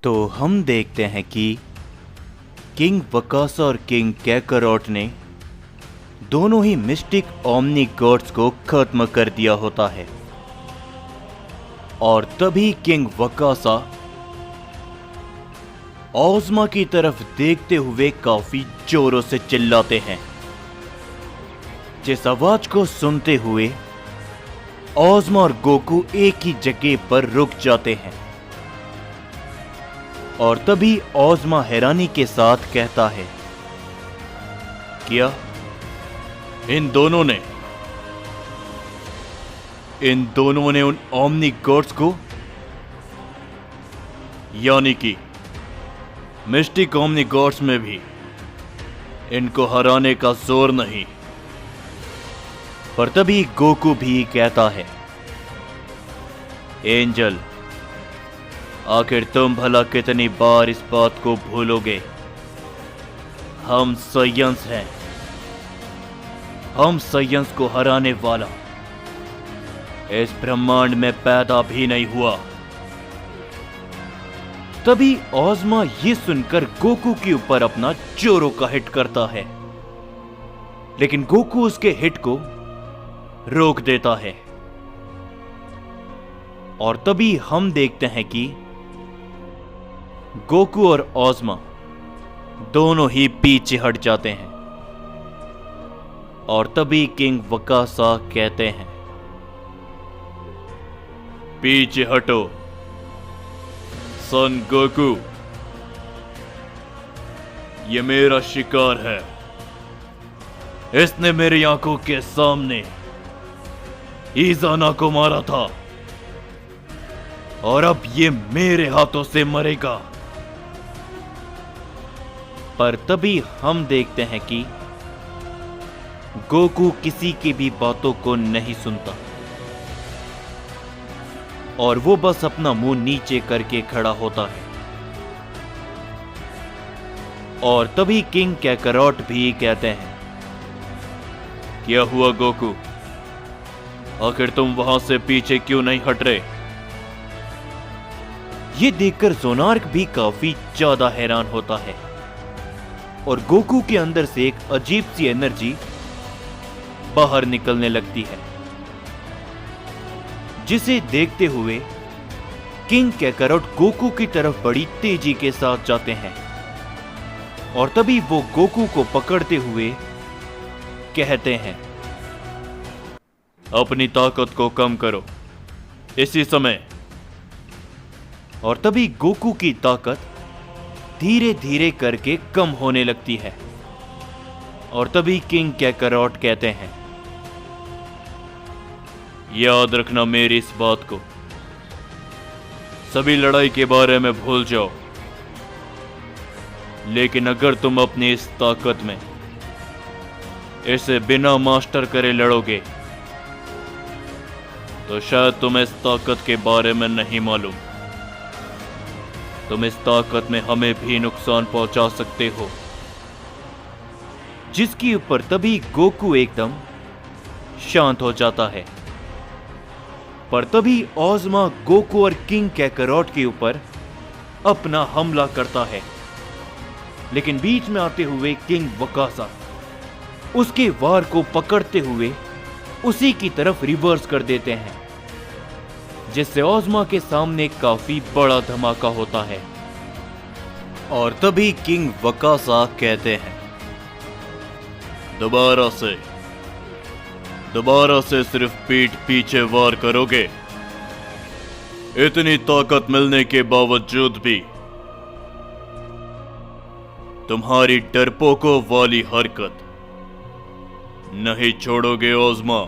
तो हम देखते हैं कि किंग वकासा और किंग कैकरॉट ने दोनों ही मिस्टिक ओमनी गॉड्स को खत्म कर दिया होता है। और तभी किंग वकासा ओज़मा की तरफ देखते हुए काफी जोरों से चिल्लाते हैं, जिस आवाज को सुनते हुए ओज़मा और गोकू एक ही जगह पर रुक जाते हैं। और तभी ओज़मा हैरानी के साथ कहता है, क्या इन दोनों ने उन ओमनी गॉड्स को, यानी कि मिस्टिक ओमनी गॉड्स में भी इनको हराने का जोर नहीं। पर तभी गोकू भी कहता है, एंजल, आखिर तुम भला कितनी बार इस बात को भूलोगे? हम साइंस हैं, हम साइंस को हराने वाला इस ब्रह्मांड में पैदा भी नहीं हुआ। तभी ओज़मा ये सुनकर गोकू के ऊपर अपना जोरों का हिट करता है, लेकिन गोकू उसके हिट को रोक देता है। और तभी हम देखते हैं कि गोकू और ओज़मा दोनों ही पीछे हट जाते हैं। और तभी किंग वकासा कहते हैं, पीछे हटो सन गोकू, ये मेरा शिकार है। इसने मेरी आंखों के सामने इज़ाना को मारा था और अब ये मेरे हाथों से मरेगा। पर तभी हम देखते हैं कि गोकू किसी की भी बातों को नहीं सुनता और वो बस अपना मुंह नीचे करके खड़ा होता है। और तभी किंग कैकरॉट भी कहते हैं, क्या हुआ गोकू, आखिर तुम वहां से पीछे क्यों नहीं हट रहे? ये देखकर ज़ोनार्क भी काफी ज्यादा हैरान होता है और गोकू के अंदर से एक अजीब सी एनर्जी बाहर निकलने लगती है, जिसे देखते हुए किंग कैकरॉट गोकू की तरफ बड़ी तेजी के साथ जाते हैं। और तभी वो गोकू को पकड़ते हुए कहते हैं, अपनी ताकत को कम करो इसी समय। और तभी गोकू की ताकत धीरे धीरे करके कम होने लगती है। और तभी किंग कैकरॉट कहते हैं, याद रखना मेरी इस बात को, सभी लड़ाई के बारे में भूल जाओ, लेकिन अगर तुम अपनी इस ताकत में इसे बिना मास्टर करे लड़ोगे तो शायद तुम्हें इस ताकत के बारे में नहीं मालूम, तुम इस ताकत में हमें भी नुकसान पहुंचा सकते हो। जिसके ऊपर तभी गोकू एकदम शांत हो जाता है। पर तभी ओज़मा गोकू और किंग कैकरॉट के ऊपर अपना हमला करता है, लेकिन बीच में आते हुए किंग वकासा उसके वार को पकड़ते हुए उसी की तरफ रिवर्स कर देते हैं, जिससे ओज़मा के सामने काफी बड़ा धमाका होता है। और तभी किंग वकासा कहते हैं, दोबारा से सिर्फ पीठ पीछे वार करोगे? इतनी ताकत मिलने के बावजूद भी तुम्हारी डरपोकों वाली हरकत नहीं छोड़ोगे ओज़मा।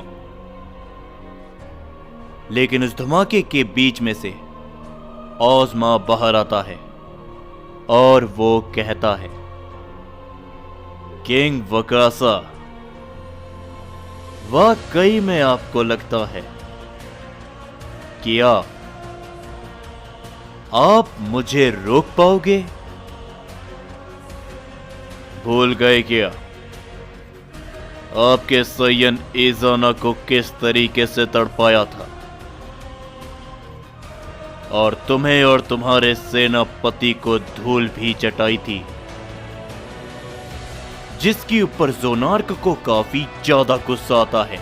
लेकिन उस धमाके के बीच में से ओज़मा बाहर आता है और वो कहता है, किंग वकासा, वाकई में आपको लगता है कि आप मुझे रोक पाओगे? भूल गए क्या आपके सैयन इज़ाना को किस तरीके से तड़पाया था? और तुम्हें और तुम्हारे सेनापति को धूल भी चटाई थी, जिसके ऊपर ज़ोनार्क को काफी ज्यादा गुस्सा आता है।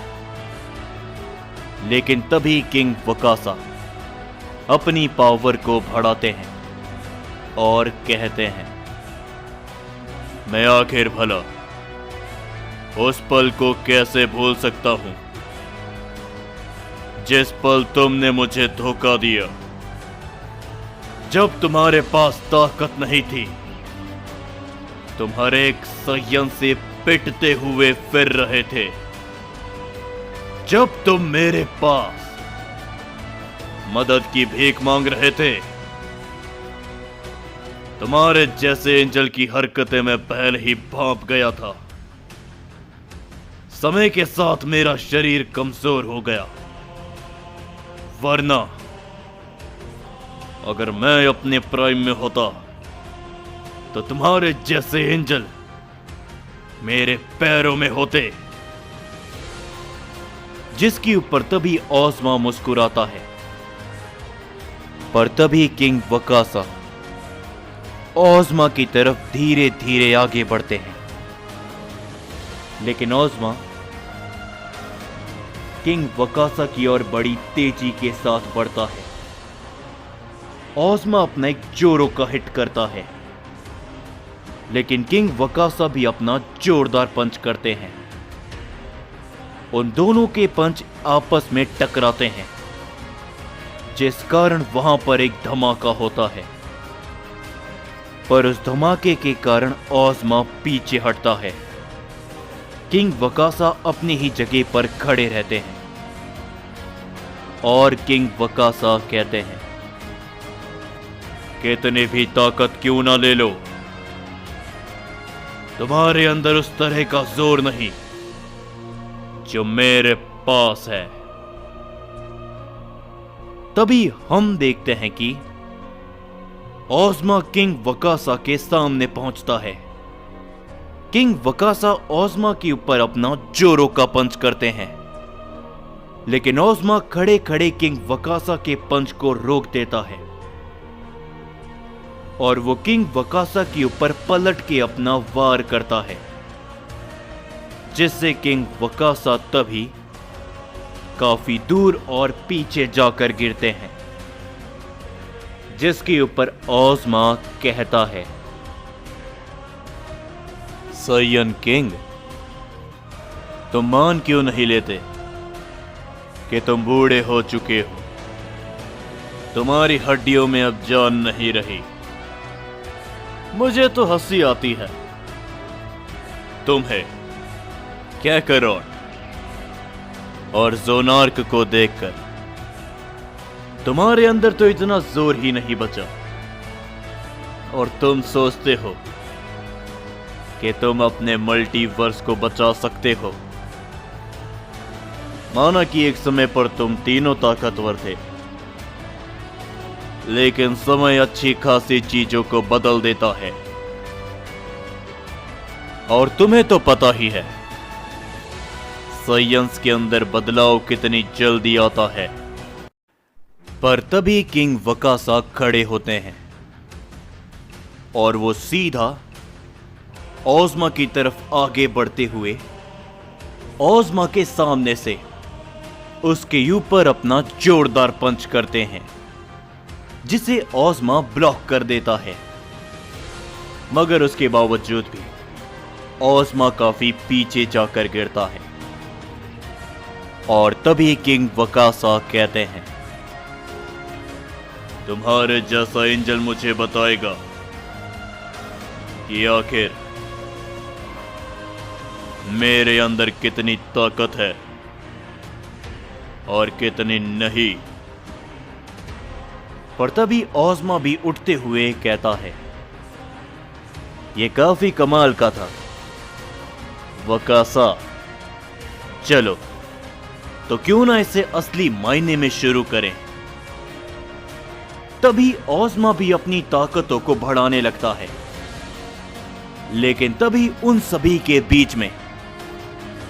लेकिन तभी किंग वकासा अपनी पावर को बढ़ाते हैं और कहते हैं, मैं आखिर भला उस पल को कैसे भूल सकता हूं जिस पल तुमने मुझे धोखा दिया, जब तुम्हारे पास ताकत नहीं थी, तुम्हारे एक संयम से पिटते हुए फिर रहे थे, जब तुम मेरे पास मदद की भीख मांग रहे थे। तुम्हारे जैसे एंजल की हरकतें मैं पहले ही भांप गया था। समय के साथ मेरा शरीर कमजोर हो गया, वरना अगर मैं अपने प्राइम में होता तो तुम्हारे जैसे एंजल मेरे पैरों में होते। जिसके ऊपर तभी ओज़मा मुस्कुराता है, पर तभी किंग वकासा ओज़मा की तरफ धीरे धीरे आगे बढ़ते हैं। लेकिन ओज़मा किंग वकासा की ओर बड़ी तेजी के साथ बढ़ता है। ओज़मा अपना एक जोरों का हिट करता है, लेकिन किंग वकासा भी अपना जोरदार पंच करते हैं। उन दोनों के पंच आपस में टकराते हैं, जिस कारण वहां पर एक धमाका होता है। पर उस धमाके के कारण ओज़मा पीछे हटता है। किंग वकासा अपनी ही जगह पर खड़े रहते हैं और किंग वकासा कहते हैं, कितनी भी ताकत क्यों ना ले लो, तुम्हारे अंदर उस तरह का जोर नहीं जो मेरे पास है। तभी हम देखते हैं कि ओज़मा किंग वकासा के सामने पहुंचता है। किंग वकासा ओज़मा के ऊपर अपना जोरों का पंच करते हैं, लेकिन ओज़मा खड़े खड़े किंग वकासा के पंच को रोक देता है और वो किंग वकासा के ऊपर पलट के अपना वार करता है, जिससे किंग वकासा तभी काफी दूर और पीछे जाकर गिरते हैं। जिसके ऊपर ओज़मा कहता है, साइयन किंग, तुम मान क्यों नहीं लेते कि तुम बूढ़े हो चुके हो, तुम्हारी हड्डियों में अब जान नहीं रही। मुझे तो हंसी आती है तुम्हें कैकरोट और ज़ोनार्क को देखकर। तुम्हारे अंदर तो इतना जोर ही नहीं बचा और तुम सोचते हो कि तुम अपने मल्टीवर्स को बचा सकते हो। माना कि एक समय पर तुम तीनों ताकतवर थे, लेकिन समय अच्छी खासी चीजों को बदल देता है और तुम्हें तो पता ही है साइंस के अंदर बदलाव कितनी जल्दी आता है। पर तभी किंग वकासा खड़े होते हैं और वो सीधा ओज़मा की तरफ आगे बढ़ते हुए ओज़मा के सामने से उसके ऊपर अपना जोरदार पंच करते हैं, जिसे ओज़मा ब्लॉक कर देता है। मगर उसके बावजूद भी ओज़मा काफी पीछे जाकर गिरता है और तभी किंग वकासा कहते हैं, तुम्हारे जैसा एंजल मुझे बताएगा कि आखिर मेरे अंदर कितनी ताकत है और कितनी नहीं। पर तभी ओज़मा भी उठते हुए कहता है, यह काफी कमाल का था वकासा, चलो तो क्यों ना इसे असली मायने में शुरू करें। तभी ओज़मा भी अपनी ताकतों को बढ़ाने लगता है, लेकिन तभी उन सभी के बीच में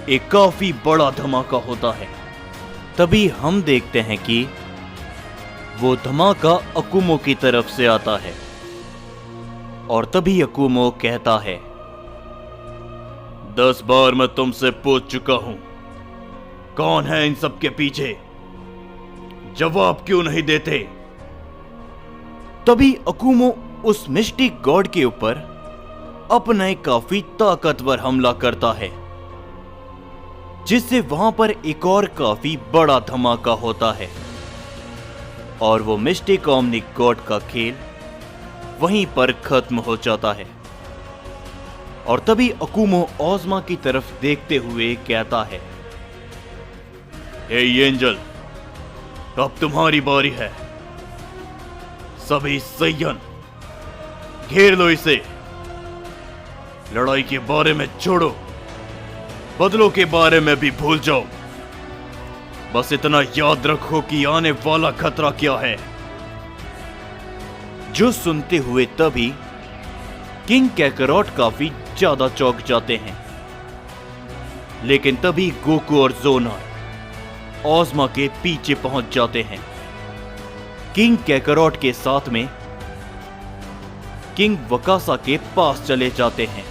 एक काफी बड़ा धमाका होता है। तभी हम देखते हैं कि वो धमाका अकुमो की तरफ से आता है और तभी अकुमो कहता है, 10 बार मैं तुमसे पूछ चुका हूं, कौन है इन सब के पीछे? जवाब क्यों नहीं देते? तभी अकुमो उस मिस्टिक गॉड के ऊपर अपना एक काफी ताकतवर हमला करता है, जिससे वहां पर एक और काफी बड़ा धमाका होता है और वो मिस्टिक ओमनिक गॉड का खेल वहीं पर खत्म हो जाता है। और तभी अकुमो ओज़मा की तरफ देखते हुए कहता है, हे एंजल, अब तुम्हारी बारी है। सभी सैयन घेर लो इसे। लड़ाई के बारे में छोड़ो, बदलों के बारे में भी भूल जाओ। बस इतना याद रखो कि आने वाला खतरा क्या है। जो सुनते हुए तभी किंग कैकरॉट काफी ज्यादा चौंक जाते हैं, लेकिन तभी गोकू और ज़ोनार ओज़मा के पीछे पहुंच जाते हैं। किंग कैकरॉट के साथ में किंग वकासा के पास चले जाते हैं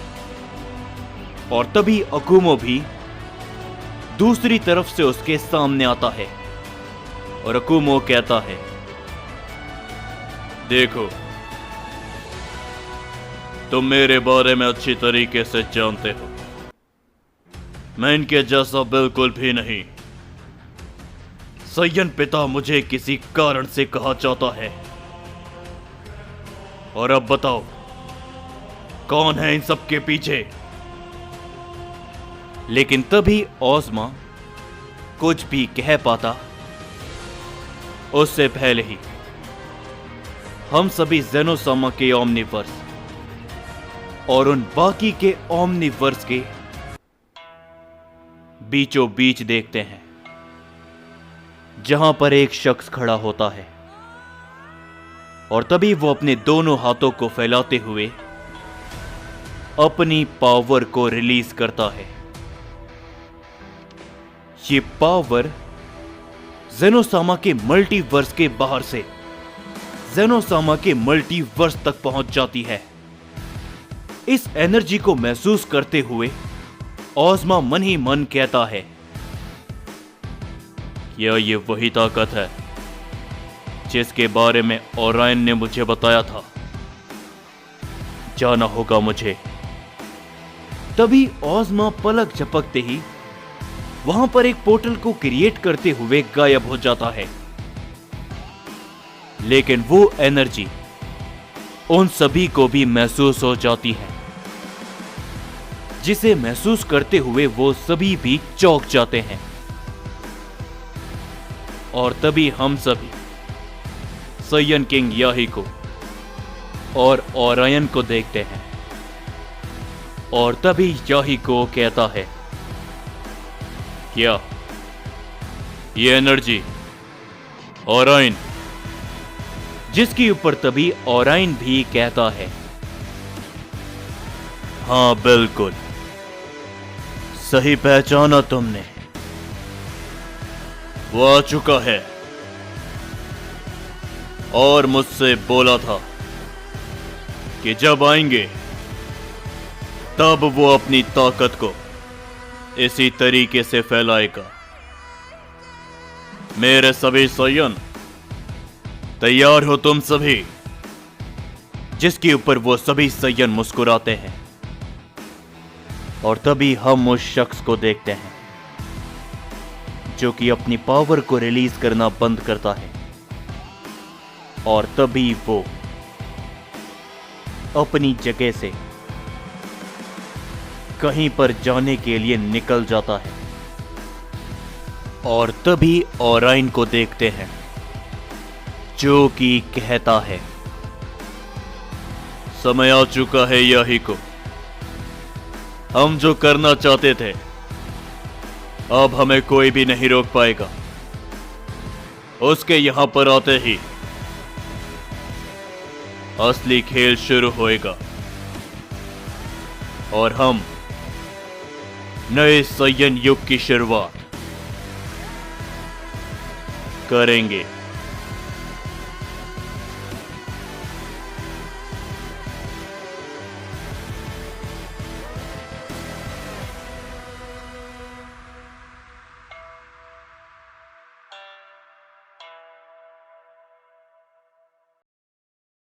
और तभी अकुमो भी दूसरी तरफ से उसके सामने आता है और अकुमो कहता है, देखो, तुम मेरे बारे में अच्छी तरीके से जानते हो, मैं इनके जैसा बिल्कुल भी नहीं। सैयन पिता मुझे किसी कारण से कहा जाता है, और अब बताओ, कौन है इन सब के पीछे? लेकिन तभी ओज़मा कुछ भी कह पाता उससे पहले ही हम सभी ज़ेनोसामा के ओमनिवर्स और उन बाकी के ओमनिवर्स के बीचों बीच देखते हैं, जहां पर एक शख्स खड़ा होता है और तभी वो अपने दोनों हाथों को फैलाते हुए अपनी पावर को रिलीज करता है। ये पावर ज़ेनोसामा के मल्टीवर्स के बाहर से ज़ेनोसामा के मल्टीवर्स तक पहुंच जाती है। इस एनर्जी को महसूस करते हुए ओज़मा मन ही मन कहता है, क्या ये वही ताकत है जिसके बारे में ओरायन ने मुझे बताया था? जाना होगा मुझे। तभी ओज़मा पलक झपकते ही वहां पर एक पोर्टल को क्रिएट करते हुए गायब हो जाता है, लेकिन वो एनर्जी उन सभी को भी महसूस हो जाती है, जिसे महसूस करते हुए वो सभी भी चौंक जाते हैं। और तभी हम सभी सैयन किंग याहिको और ओरायन को देखते हैं और तभी याहिको कहता है, क्या ये एनर्जी ओरायन? जिसके ऊपर तभी ओरायन भी कहता है, हाँ बिल्कुल सही पहचाना तुमने, वो आ चुका है और मुझसे बोला था कि जब आएंगे तब वो अपनी ताकत को इसी तरीके से फैलाएगा। मेरे सभी सैयन तैयार हो तुम सभी? जिसके ऊपर वो सभी सैयन मुस्कुराते हैं और तभी हम उस शख्स को देखते हैं जो कि अपनी पावर को रिलीज करना बंद करता है और तभी वो अपनी जगह से कहीं पर जाने के लिए निकल जाता है और तभी ओरायन को देखते हैं जो कि कहता है, समय आ चुका है याहिको, हम जो करना चाहते थे अब हमें कोई भी नहीं रोक पाएगा। उसके यहां पर आते ही असली खेल शुरू होएगा और हम नए सैयन युग की शुरुआत करेंगे।